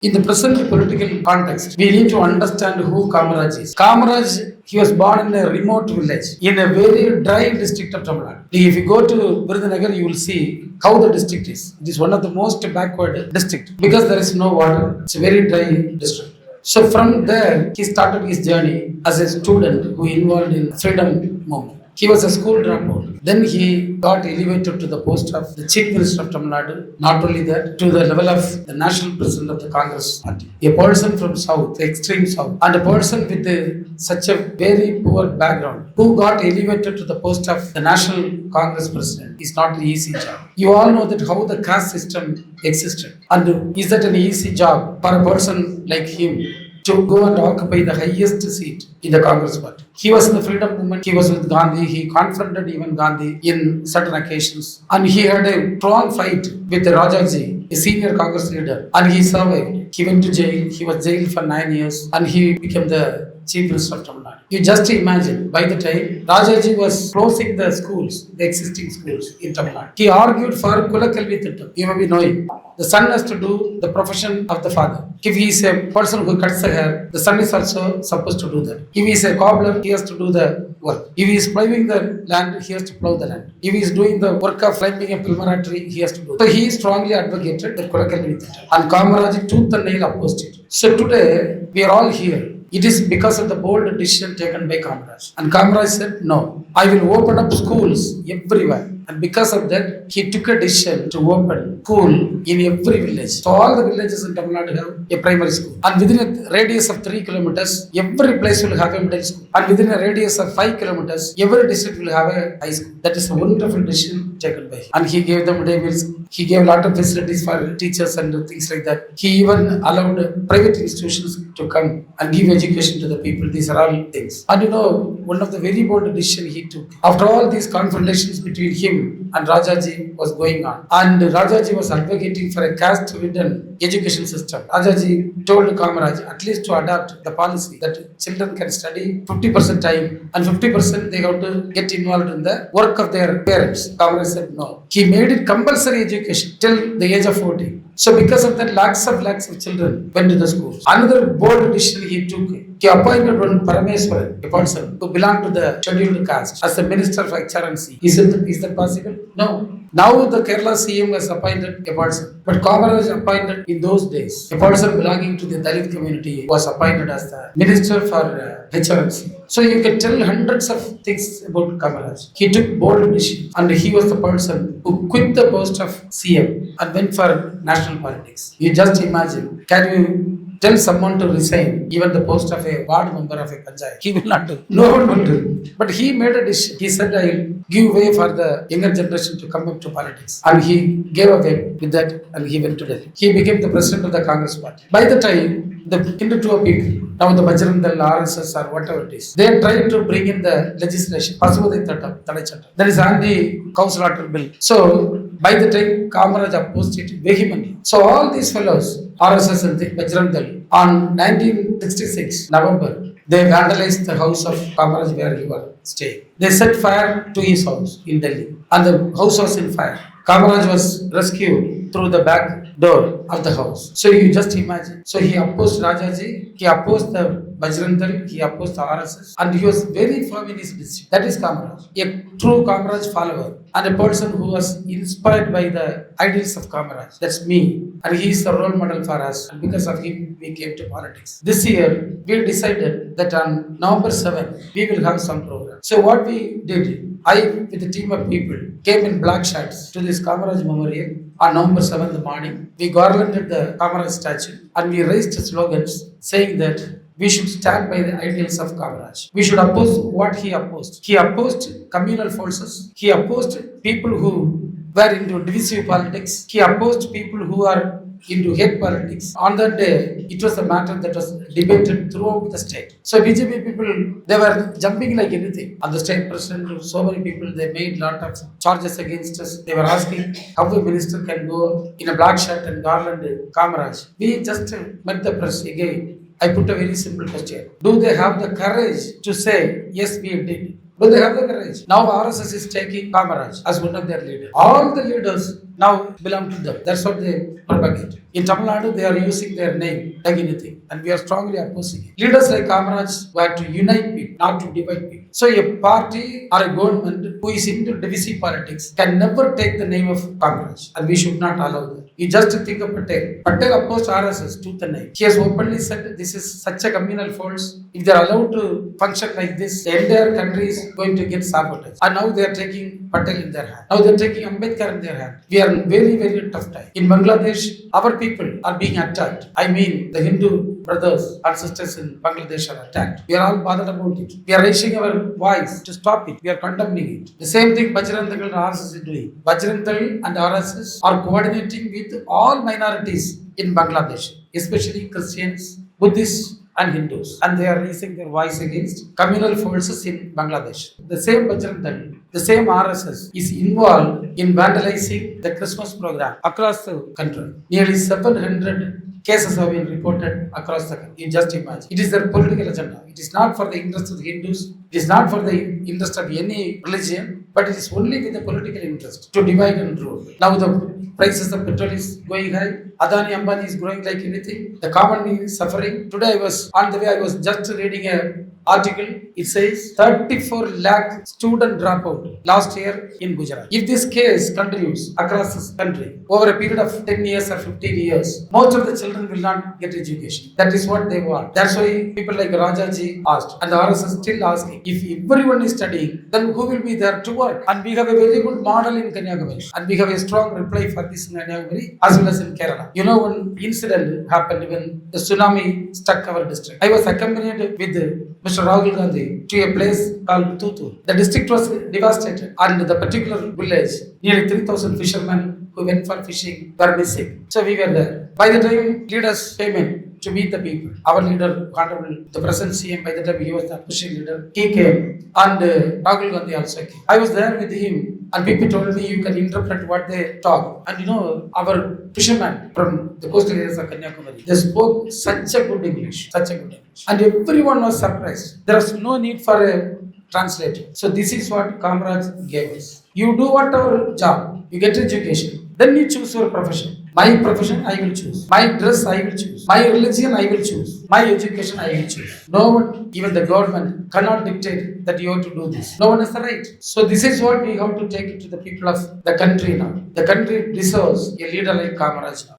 In the present political context, we need to understand who Kamaraj is. Kamaraj, he was born in a remote village in a very dry district of Tamil Nadu. If you go to Virudhunagar, you will see how the district is. It is one of the most backward district because there is no water. It's a very dry district. So from there, he started his journey as a student who involved in freedom movement. He was a school dropout. Then he got elevated to the post of the Chief Minister of Tamil Nadu. Not only that, to the level of the National President of the Congress Party. A person from South, the extreme South, and a person with such a very poor background who got elevated to the post of the National Congress President is not an easy job. You all know that how the caste system existed. And is that an easy job for a person like him to go and occupy the highest seat in the Congress Party? He was in the freedom movement. He was with Gandhi. He confronted even Gandhi in certain occasions. And he had a strong fight with Rajaji, a senior Congress leader. And he survived. He went to jail. He was jailed for 9 years. And he became the Chief Minister of Tamil Nadu. You just imagine, by the time Rajaji was closing the schools, the existing schools in Tamil Nadu, he argued for Kulakalvi Thittam. You may be knowing. The son has to do the profession of the father. If he is a person who cuts the hair, the son is also supposed to do that. If he is a cobbler, he has to do the work. If he is plowing the land, he has to plow the land. If he is doing the work of climbing a Pilmara tree, he has to do that. So he strongly advocated the Kulakalvi Thittam. And Kamaraj tooth and nail opposed it. So today, we are all here. It is because of the bold decision taken by Kamaraj. And Kamaraj said, no, I will open up schools everywhere. And because of that, he took a decision to open school in every village. So all the villages in Tamil Nadu have a primary school. And within a radius of 3 kilometers, every place will have a middle school. And within a radius of 5 kilometers, every district will have a high school. That is a wonderful decision taken by him. And he gave them midday meals. He gave a lot of facilities for teachers and things like that. He even allowed private institutions to come and give education to the people. These are all things. And you know, one of the very bold decisions he took. After all these confrontations between him and Rajaji was going on. And Rajaji was advocating for a caste-ridden education system. Rajaji told Kamaraj at least to adopt the policy that children can study 50% time and 50% they have to get involved in the work of their parents. Kamaraj said no. He made it compulsory education till the age of 40. So because of that, lakhs of children went to the schools. Another bold decision he took. He appointed one Parameswaran, a person who belonged to the scheduled caste, as the Minister of HR&CE. Is that possible? No. Now the Kerala CM has appointed a person. But Kamaraj appointed in those days, a person belonging to the Dalit community was appointed as the Minister for HR&CE. So you can tell hundreds of things about Kamaraj. He took bold decisions and he was the person who quit the post of CM and went for national politics. You just imagine, can you tell someone to resign even the post of a ward member of a panchayat? He will not do. No one will do. But he made a decision. He said, I will give way for the younger generation to come up to politics. And he gave away with that and he went to Delhi. He became the president of the Congress party. By the time, the Hindu people, now the Bajrang RSS or whatever it is, they tried to bring in the legislation, that is anti-cow slaughter bill. So, by the time Kamaraj opposed it vehemently. So all these fellows, RSS and the Bajrang Dal, on 1966 November, they vandalized the house of Kamaraj where he was staying. They set fire to his house in Delhi and the house was in fire. Kamaraj was rescued through the back door of the house. So you just imagine. So he opposed Rajaji, he opposed the Bajrang Dal, he opposed the RSS, and he was very firm in his decision. That is Kamaraj, a true Kamaraj follower and a person who was inspired by the ideals of Kamaraj. That's me. And he is the role model for us. And because of him, we came to politics. This year, we decided that on November 7th, we will have some program. So what we did, I, with a team of people, came in black shirts to this Kamaraj memorial on November 7th morning. We garlanded the Kamaraj statue and we raised slogans saying that we should stand by the ideals of Kamaraj. We should oppose what he opposed. He opposed communal forces. He opposed people who were into divisive politics. He opposed people who are into hate politics. On that day, it was a matter that was debated throughout the state. So BJP people, they were jumping like anything. And the state president, so many people, they made lot of charges against us. They were asking how a minister can go in a black shirt and garland Kamaraj. We just met the press again. I put a very simple question. Do they have the courage to say, yes, we did? But they have the courage. Now RSS is taking Kamaraj as one of their leaders. All the leaders now belong to them. That's what they propagate. In Tamil Nadu, they are using their name like anything, and we are strongly opposing it. Leaders like Kamaraj were to unite people, not to divide people. So a party or a government who is into divisive politics can never take the name of Kamaraj, and we should not allow that. You just think of Patel. Patel opposed RSS tooth and nail. He has openly said this is such a communal force. If they are allowed to function like this, the entire country is going to get sabotaged. And now they are taking Patel in their hand. Now they are taking Ambedkar in their hand. We are in very, very tough time. In Bangladesh, our people are being attacked. I mean, the Hindu brothers and sisters in Bangladesh are attacked. We are all bothered about it. We are raising our voice to stop it. We are condemning it. The same thing Bajrang Dal and RSS is doing. Bajrang Dal and RSS are coordinating with all minorities in Bangladesh, especially Christians, Buddhists, and Hindus, and they are raising their voice against communal forces in Bangladesh. The same Bajrang Dal, the same RSS is involved in vandalizing the Christmas program across the country. Nearly 700 cases have been reported across the country. You just imagine. It is their political agenda. It is not for the interest of the Hindus. It is not for the interest of any religion, but it is only with the political interest to divide and rule. Now the prices of petrol is going high. Adani Ambani is growing like anything. The common man is suffering. Today I was just reading a article. It says 34 lakh student dropout last year in Gujarat. If this case continues across this country over a period of 10 years or 15 years, most of the children will not get education. That is what they want. That's why people like Rajaji asked, and the RSS still asking, if everyone is studying, then who will be there to work? And we have a very good model in Kanyakumari, and we have a strong reply for this in Kanyakumari as well as in Kerala. You know, one incident happened when the tsunami struck our district. I was accompanied with Mr. Rahul Gandhi to a place called Tutu. The district was devastated, and the particular village, nearly 3,000 fishermen who went for fishing were missing. So we were there. By the time leaders came in to meet the people, our leader, Honorable, the present CM, by the time he was the official leader, he came, and Rahul Gandhi also came. I was there with him, and people told me you can interpret what they talk. And you know, our fishermen from the coastal areas of Kanyakumari, they spoke such a good English. And everyone was surprised. There was no need for a translator. So this is what Kamaraj gave us. You do whatever job, you get education, then you choose your profession. My profession I will choose. My dress I will choose. My religion I will choose. My education I will choose. No one, even the government, cannot dictate that you have to do this. No one has the right. So this is what we have to take it to the people of the country now. The country deserves a leader like Kamarajar.